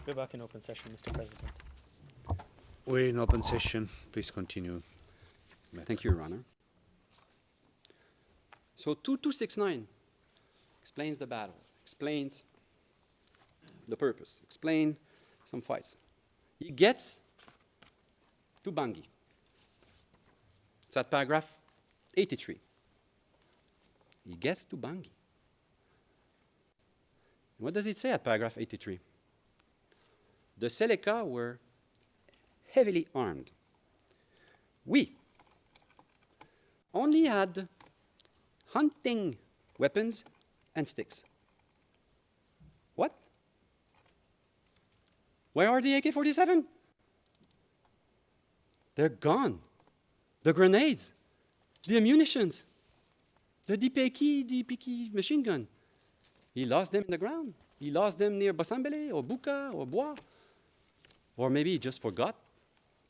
We're back in open session, Mr. President. We're in open session. Please continue. Thank you, Your Honor. So 2269 explains the battle, explains the purpose, explain some fights. He gets to Bangui. It's at paragraph 83. He gets to Bangui. What does it say at paragraph 83? The Seleka were heavily armed. We only had hunting weapons and sticks. What? Where are the AK-47? They're gone. The grenades, the ammunitions, the DPK machine gun. He lost them in the ground. He lost them near Basambele or Buka or Bois. Or maybe he just forgot,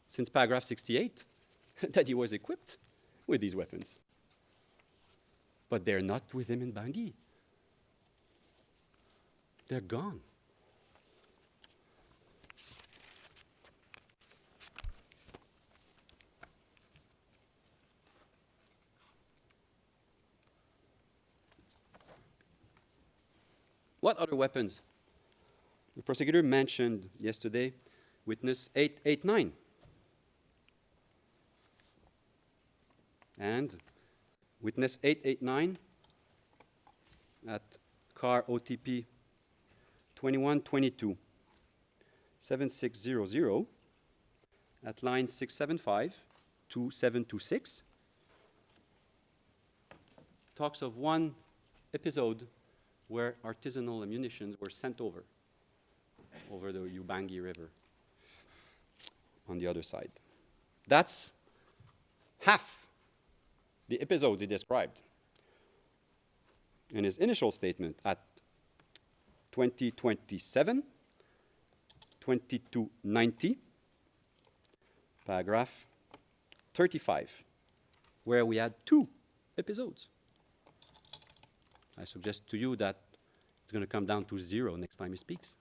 since paragraph 68, that he was equipped with these weapons. But they're not with him in Bangui. They're gone. What other weapons? The prosecutor mentioned yesterday witness 889. And witness 889 at car OTP 2122 7600 at line 675 2726 talks of one episode where artisanal ammunitions were sent over the Ubangi River on the other side. That's half the episodes he described in his initial statement at 2027, 2290, paragraph 35, where we had 2 episodes. I suggest to you that it's going to come down to 0 next time he speaks.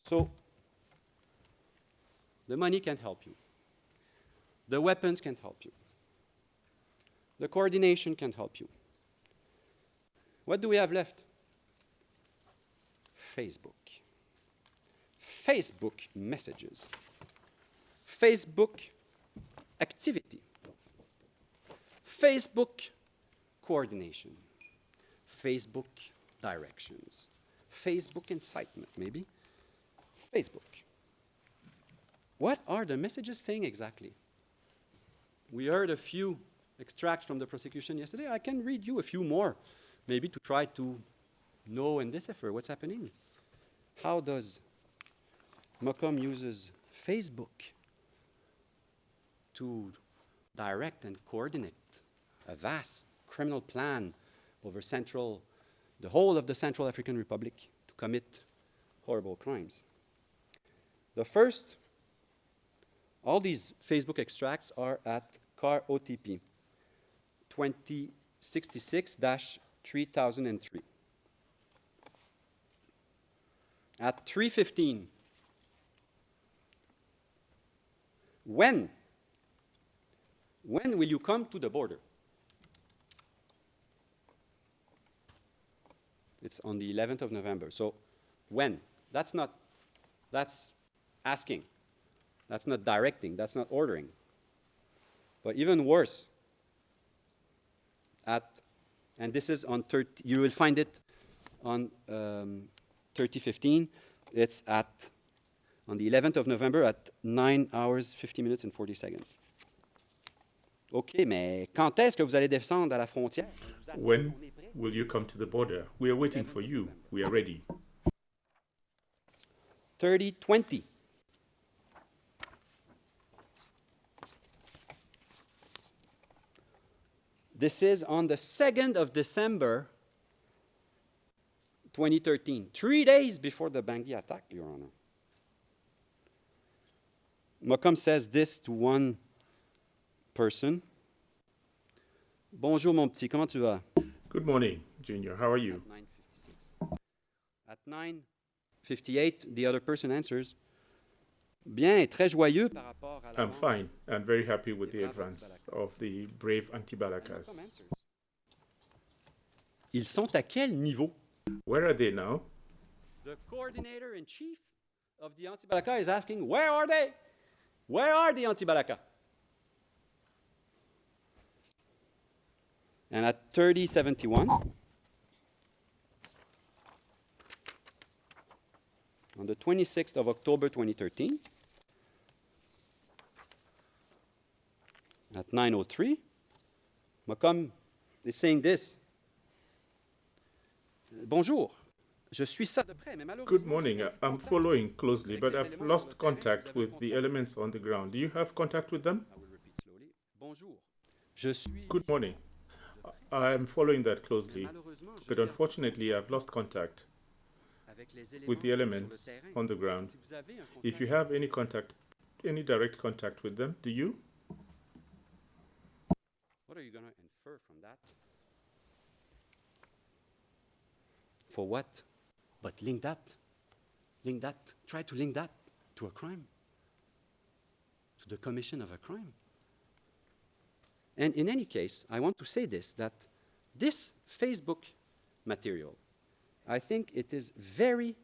So, the money can't help you. The weapons can't help you. The coordination can't help you. What do we have left? Facebook. Facebook messages. Facebook activity. Facebook coordination. Facebook directions. Facebook incitement, maybe. Facebook. What are the messages saying exactly? We heard a few extracts from the prosecution yesterday. I can read you a few more, maybe to try to know and decipher what's happening. How does Mokom uses Facebook to direct and coordinate a vast criminal plan over the whole of the Central African Republic to commit horrible crimes? The first, all these Facebook extracts are at car OTP 2066-3003. At 3:15, when will you come to the border? It's on the 11th of November. So when? That's asking. That's not directing. That's not ordering. But even worse, and this is on 30, you will find it on 3015. It's on the 11th of November at 9 hours, 50 minutes and 40 seconds. OK, mais quand est-ce que vous allez descendre à la frontière? When will you come to the border? We are waiting for you. We are ready. 3020. This is on the 2nd of December, 2013, 3 days before the Bangui attack, Your Honor. Mokom says this to one person Bonjour mon petit, comment tu vas? Good morning, Junior. How are you? At 9:58, the other person answers. Bien, très joyeux par rapport à I'm l'avance. fine and very happy with the Des braves advance of the brave And Mokom anti-Balakas. answers. Ils sont à quel niveau? Where are they now? The coordinator in chief of the anti-Balaka is asking, where are they? Where are the anti-Balaka? And at 30:71, on the 26th of October 2013, at 9:03, Mokom is saying this. Bonjour. Je suis ça de près, mais malheureusement. Good morning. I'm following closely, but I've lost contact with the elements on the ground. Do you have contact with them? I will repeat slowly. Bonjour. Je suis. Good morning. I'm following that Mais closely, malheureusement, je but perds unfortunately, I've lost contact avec les with the éléments sur le elements terrain. on the ground. Si vous avez un If you contact have any contact, any direct contact with them, do you? What are you going to infer from that? For what? But link that. Link that. Try to link that to a crime. To the commission of a crime. And in any case, I want to say this, that this Facebook material, I think it is very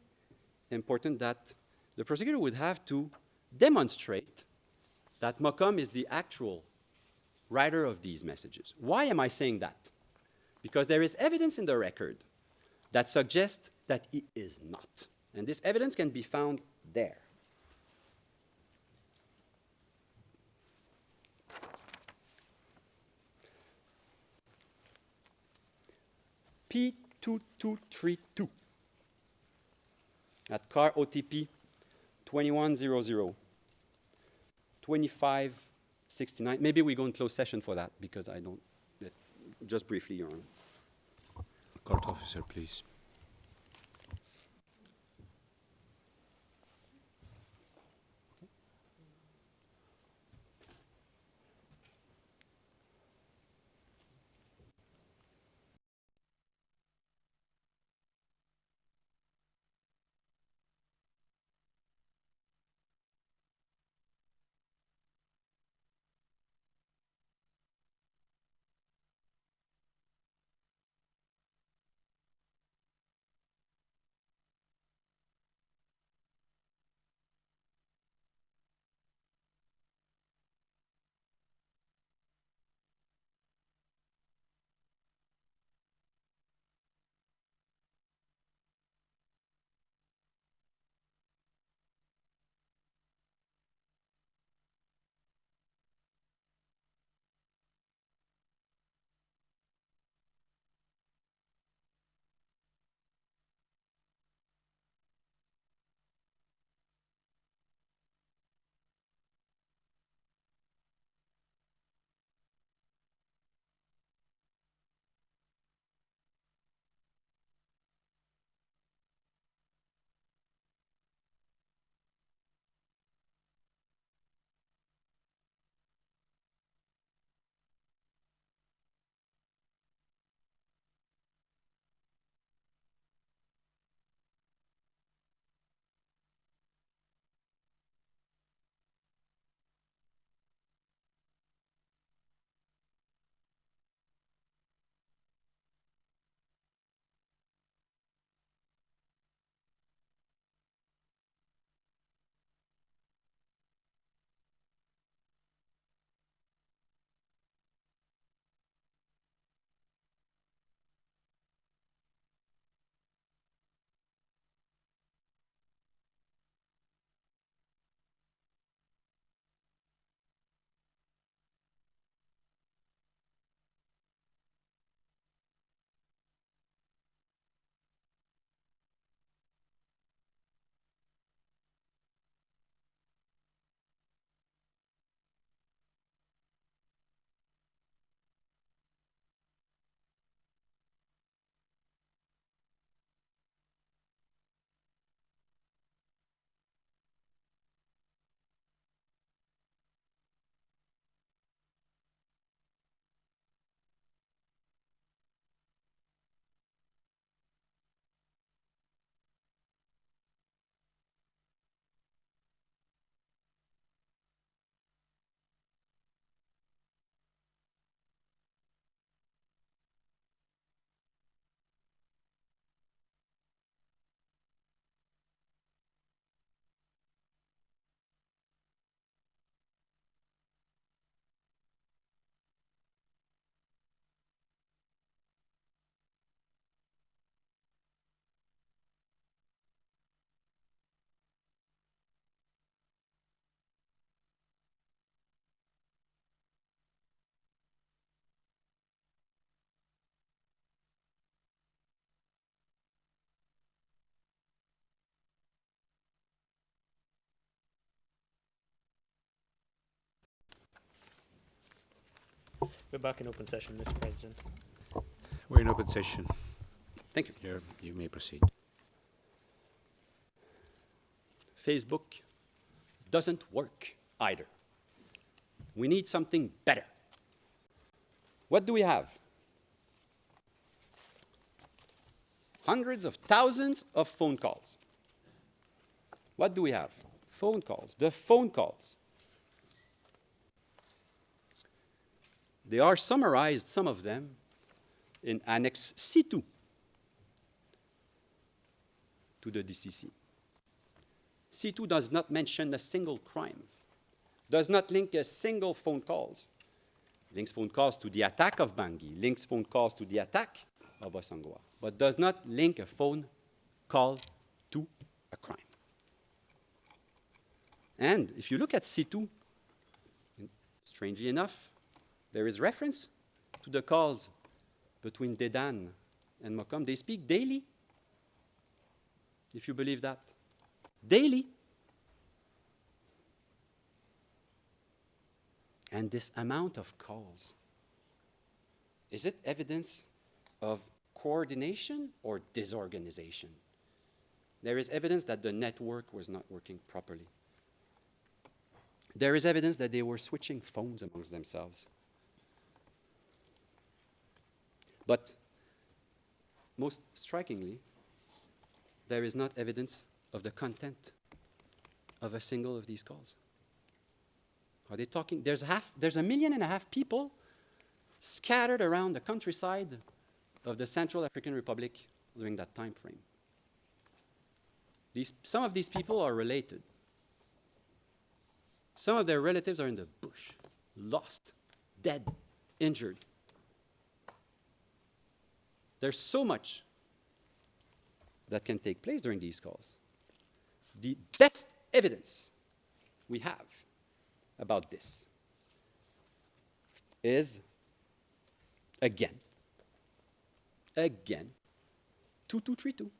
important that the prosecutor would have to demonstrate that Mokom is the actual writer of these messages. Why am I saying that? Because there is evidence in the record that suggests that he is not. And this evidence can be found there. P2232 at car OTP 2100 2569. Maybe we go in closed session for that because I don't. Just briefly, Your Honor. Court officer, please. We're back in open session, Mr. President. We're in open session. Thank you. Here, you may proceed. Facebook doesn't work either. We need something better. What do we have? Hundreds of thousands of phone calls. What do we have? Phone calls. The phone calls. They are summarized, some of them, in Annex C2 to the DCC. C2 does not mention a single crime, does not link a single phone calls. Links phone calls to the attack of Bangui, links phone calls to the attack of Bosangoa, but does not link a phone call to a crime. And if you look at C2, strangely enough, there is reference to the calls between Dedan and Mokom. They speak daily, if you believe that. Daily. And this amount of calls, is it evidence of coordination or disorganization? There is evidence that the network was not working properly. There is evidence that they were switching phones amongst themselves. But most strikingly, there is not evidence of the content of a single of these calls. Are they talking? There's 1.5 million people scattered around the countryside of the Central African Republic during that time frame. Some of these people are related. Some of their relatives are in the bush, lost, dead, injured. There's so much that can take place during these calls. The best evidence we have about this is, again, 2232.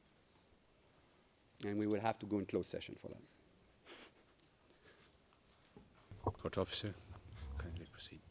And we will have to go in closed session for that. Court officer, kindly proceed.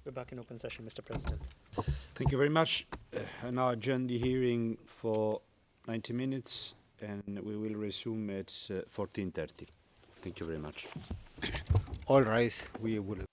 We're back in open session, Mr. President. Thank you very much. I now adjourn the hearing for 90 minutes, and we will resume at 14:30. Thank you very much. All rise. We will